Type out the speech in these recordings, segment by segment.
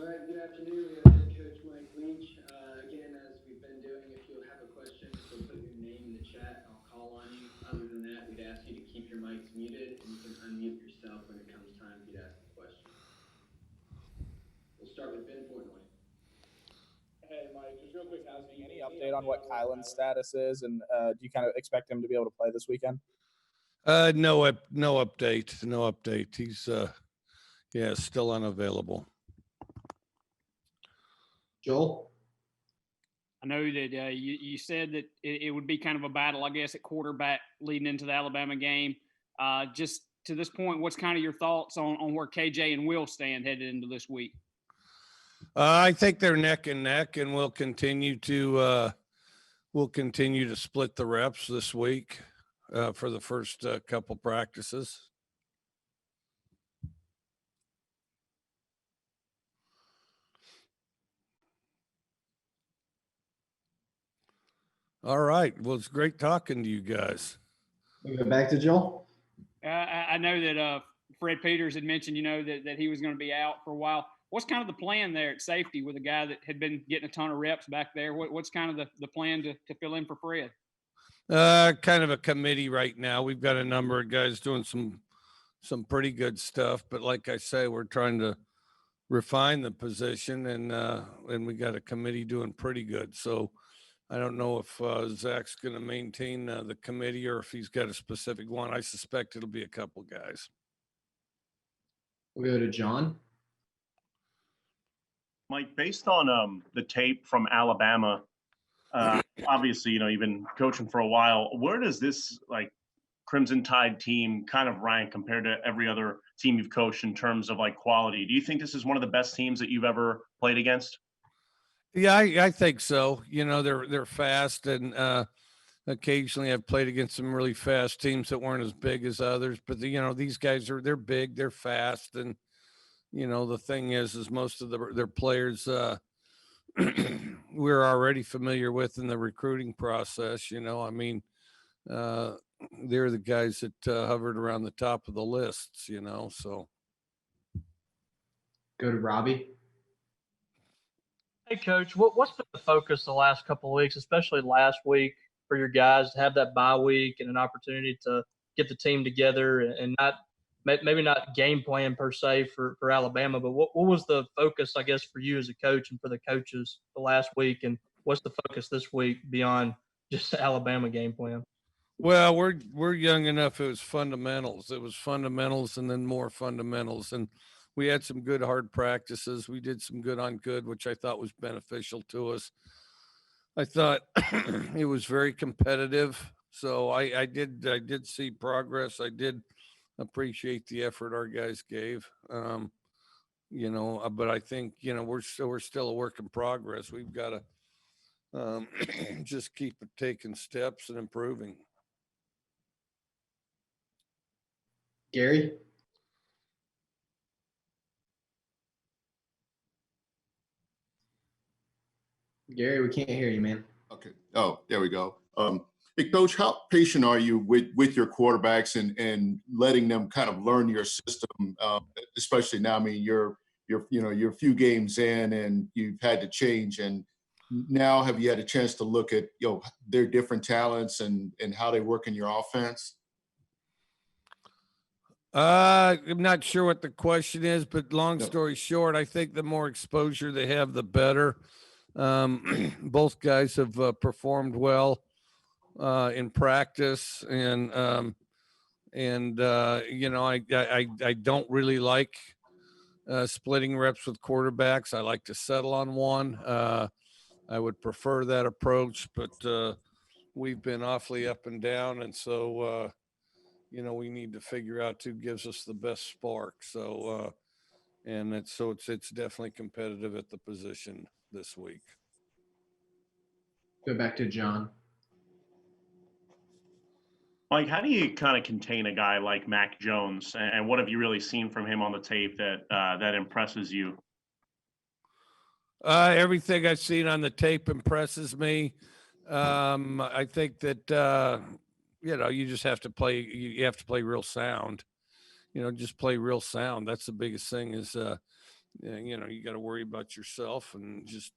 All right, good afternoon. We have head coach Mike Leach. Again, as we've been doing, if you have a question, so put your name in the chat and I'll call on you. Other than that, we'd ask you to keep your mics muted and you can unmute yourself when it comes time for you to ask the question. We'll start with Ben Portnoy. Hey, Mike, just real quick housekeeping. Any update on what Kylan's status is, and do you kind of expect him to be able to play this weekend? No update. No update. He's still unavailable. Joel? I know that you said that it would be kind of a battle, I guess, at quarterback leading into the Alabama game. Just to this point, what's kind of your thoughts on where KJ and Will stand headed into this week? I think they're neck and neck, and we'll continue to split the reps this week for the first couple practices. All right. Well, it's great talking to you guys. We go back to Joel. I know that Fred Peters had mentioned, that he was going to be out for a while. What's kind of the plan there at safety with a guy that had been getting a ton of reps back there? What's kind of the plan to fill in for Fred? Kind of a committee right now. We've got a number of guys doing some pretty good stuff, but like I say, we're trying to refine the position, and we got a committee doing pretty good. So I don't know if Zach's going to maintain the committee or if he's got a specific one. I suspect it'll be a couple guys. We'll go to John. Mike, based on the tape from Alabama, obviously, you've been coaching for a while. Where does this Crimson Tide team kind of rank compared to every other team you've coached in terms of quality? Do you think this is one of the best teams that you've ever played against? Yeah, I think so. They're fast, and occasionally I've played against some really fast teams that weren't as big as others. But these guys they're big, they're fast, and the thing is most of their players we're already familiar with in the recruiting process. They're the guys that hovered around the top of the lists. So Go to Robbie. Hey, Coach, what's been the focus the last couple of weeks, especially last week, for your guys to have that bye week and an opportunity to get the team together and maybe not game plan per se for Alabama, but what was the focus, I guess, for you as a coach and for the coaches the last week, and what's the focus this week beyond just the Alabama game plan? Well, we're young enough. It was fundamentals. It was fundamentals and then more fundamentals. And we had some good hard practices. We did some good on good, which I thought was beneficial to us. I thought it was very competitive. So I did see progress. I did appreciate the effort our guys gave. But I think, we're still a work in progress. We've got to just keep taking steps and improving. Gary? Gary, we can't hear you, man. Okay. Oh, there we go. Hey, Coach, how patient are you with your quarterbacks and letting them kind of learn your system, especially now? I mean, you're a few games in and you've had to change. And now have you had a chance to look at their different talents and how they work in your offense? I'm not sure what the question is, but long story short, I think the more exposure they have, the better. Both guys have performed well in practice, and I don't really like splitting reps with quarterbacks. I like to settle on one. I would prefer that approach, but we've been awfully up and down, and so we need to figure out who gives us the best spark. So it's definitely competitive at the position this week. Go back to John. Mike, how do you kind of contain a guy like Mac Jones, and what have you really seen from him on the tape that impresses you? Everything I've seen on the tape impresses me. I think that you just have to play. You have to play real sound. Just play real sound. That's the biggest thing. Is you got to worry about yourself and just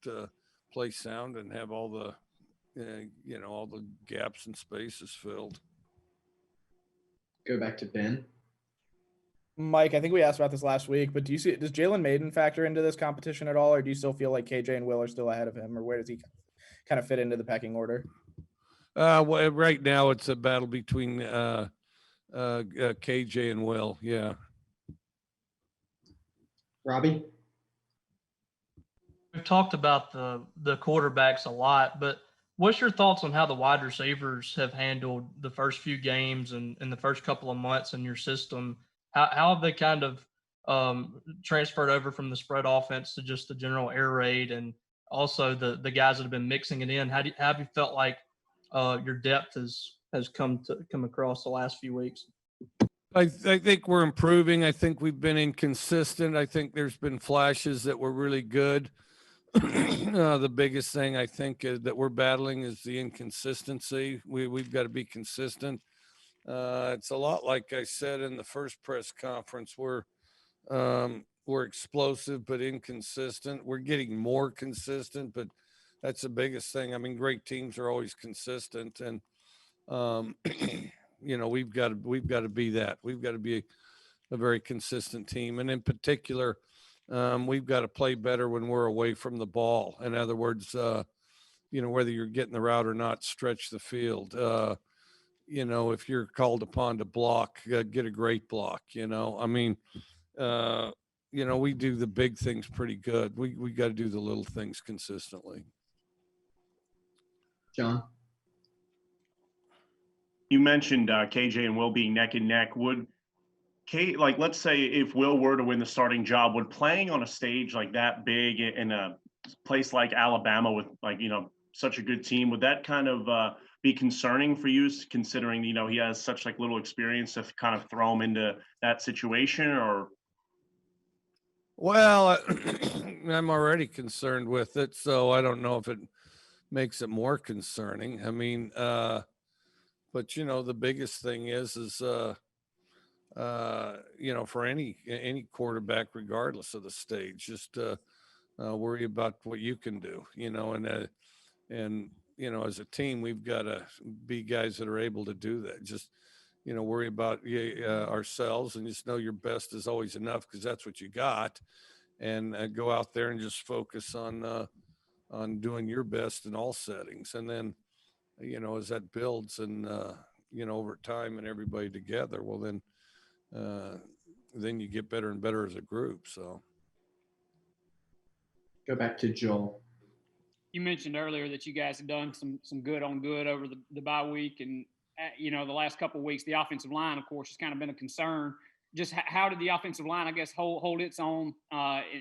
play sound and have all the all the gaps and spaces filled. Go back to Ben. Mike, I think we asked about this last week, but does Jalen Maiden factor into this competition at all, or do you still feel like KJ and Will are still ahead of him, or where does he kind of fit into the pecking order? Well, right now it's a battle between KJ and Will. Yeah. Robbie? We've talked about the quarterbacks a lot, but what's your thoughts on how the wide receivers have handled the first few games and the first couple of months in your system? How have they kind of transferred over from the spread offense to just the general air raid, and also the guys that have been mixing it in? How have you felt like your depth has come across the last few weeks? I think we're improving. I think we've been inconsistent. I think there's been flashes that were really good. The biggest thing I think is that we're battling is the inconsistency. We've got to be consistent. It's a lot like I said in the first press conference. We're explosive but inconsistent. We're getting more consistent, but that's the biggest thing. I mean, great teams are always consistent, and we've got to be that. We've got to be a very consistent team, and in particular, we've got to play better when we're away from the ball. In other words, whether you're getting the route or not, stretch the field. If you're called upon to block, get a great block. I mean, we do the big things pretty good. We got to do the little things consistently. John? You mentioned KJ and Will being neck and neck. Would let's say if Will were to win the starting job, would playing on a stage like that big in a place like Alabama with such a good team, would that kind of be concerning for you, considering he has such little experience to kind of throw him into that situation? Or well, I'm already concerned with it, so I don't know if it makes it more concerning. I mean, but the biggest thing is for any quarterback, regardless of the stage, just worry about what you can do, and as a team, we've got to be guys that are able to do that. Just, worry about ourselves, and just know your best is always enough, because that's what you got, and go out there and just focus on doing your best in all settings. And then, as that builds and, over time and everybody together, well, then you get better and better as a group. So Go back to Joel. You mentioned earlier that you guys have done some good on good over the bye week, and the last couple of weeks, the offensive line, of course, has kind of been a concern. Just how did the offensive line, I guess, hold its own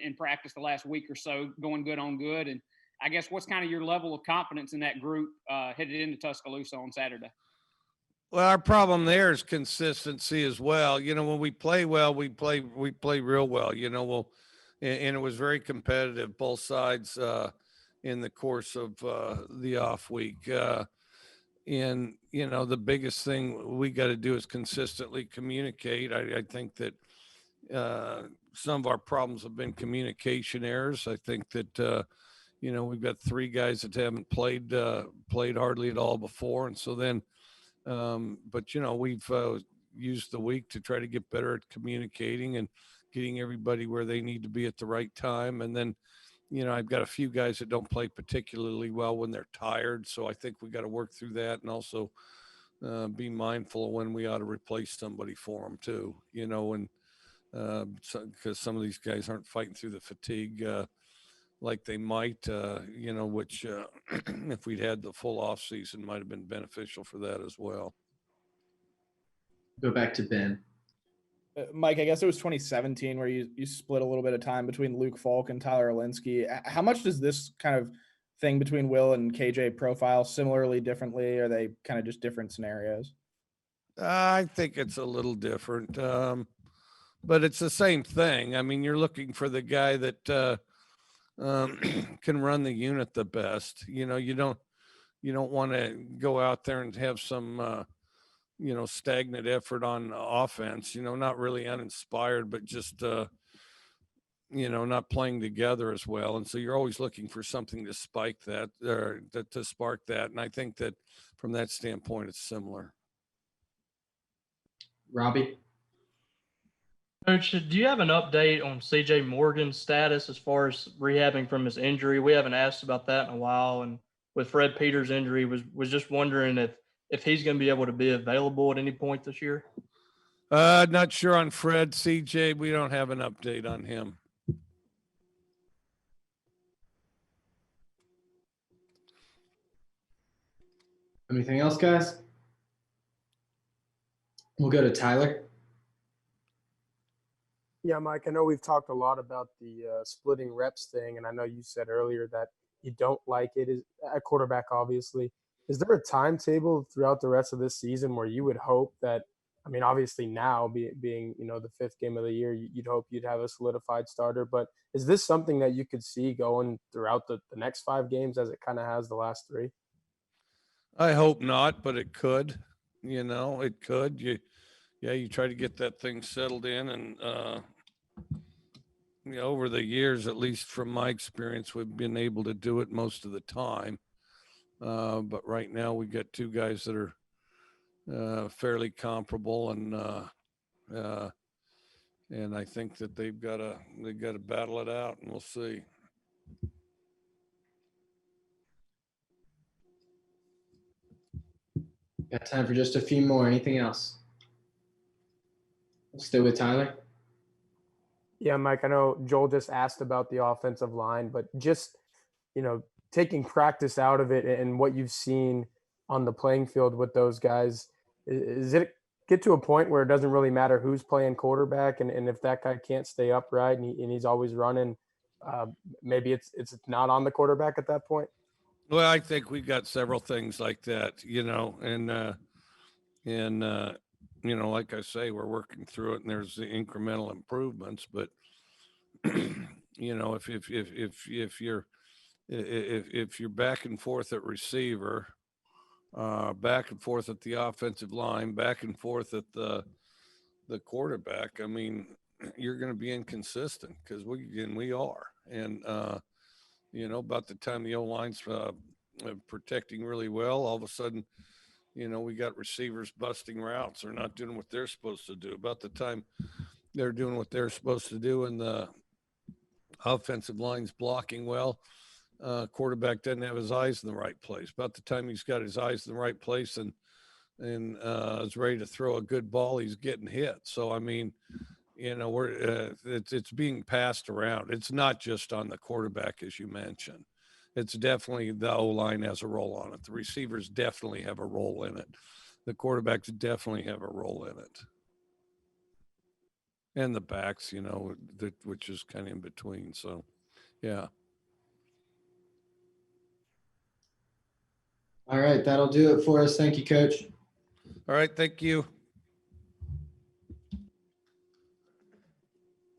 in practice the last week or so, going good on good? And I guess what's kind of your level of confidence in that group headed into Tuscaloosa on Saturday? Well, our problem there is consistency as well. When we play well, we play real well. And it was very competitive, both sides in the course of the off week. And the biggest thing we got to do is consistently communicate. I think that some of our problems have been communication errors. I think that we've got three guys that haven't played hardly at all before, and so then. But we've used the week to try to get better at communicating and getting everybody where they need to be at the right time. And then, I've got a few guys that don't play particularly well when they're tired. So I think we got to work through that, and also be mindful of when we ought to replace somebody for them too, and because some of these guys aren't fighting through the fatigue like they might, which if we'd had the full off season might have been beneficial for that as well. Go back to Ben. Mike, I guess it was 2017 where you split a little bit of time between Luke Falk and Tyler Alinsky. How much does this kind of thing between Will and KJ profile similarly, differently? Or are they kind of just different scenarios? I think it's a little different, but it's the same thing. I mean, you're looking for the guy that can run the unit the best. You don't want to go out there and have some stagnant effort on offense, not really uninspired, but just not playing together as well. And so you're always looking for something to spike that or to spark that. And I think that from that standpoint, it's similar. Robbie? Coach, do you have an update on CJ Morgan's status as far as rehabbing from his injury? We haven't asked about that in a while. And with Fred Peters' injury, was just wondering if he's going to be able to be available at any point this year. Not sure on Fred. CJ, we don't have an update on him. Anything else, guys? We'll go to Tyler. Yeah, Mike, I know we've talked a lot about the splitting reps thing, and I know you said earlier that you don't like it at quarterback, obviously. Is there a timetable throughout the rest of this season where you would hope that, I mean, obviously now being the fifth game of the year, you'd hope you'd have a solidified starter, but is this something that you could see going throughout the next 5 games as it kind of has the last 3? I hope not, but it could. It could. You try to get that thing settled in, and over the years, at least from my experience, we've been able to do it most of the time. But right now, we got 2 guys that are fairly comparable, and I think that they've got to battle it out, and we'll see. Got time for just a few more. Anything else? Still with Tyler? Yeah, Mike, I know Joel just asked about the offensive line, but just, taking practice out of it and what you've seen on the playing field with those guys, is it get to a point where it doesn't really matter who's playing quarterback, and if that guy can't stay upright and he's always running, maybe it's not on the quarterback at that point? Well, I think we've got several things like that, and like I say, we're working through it, and there's the incremental improvements. But if you're back and forth at receiver, back and forth at the offensive line, back and forth at the quarterback, I mean, you're going to be inconsistent because we are, and about the time the O-line's protecting really well, all of a sudden, we got receivers busting routes. They're not doing what they're supposed to do. About the time they're doing what they're supposed to do and the offensive line's blocking well, quarterback doesn't have his eyes in the right place. About the time he's got his eyes in the right place and is ready to throw a good ball, he's getting hit. So, I mean, it's being passed around. It's not just on the quarterback, as you mentioned. It's definitely the O-line has a role on it. The receivers definitely have a role in it. The quarterbacks definitely have a role in it. And the backs, which is kind of in between. So, yeah. All right, that'll do it for us. Thank you, Coach. All right, thank you.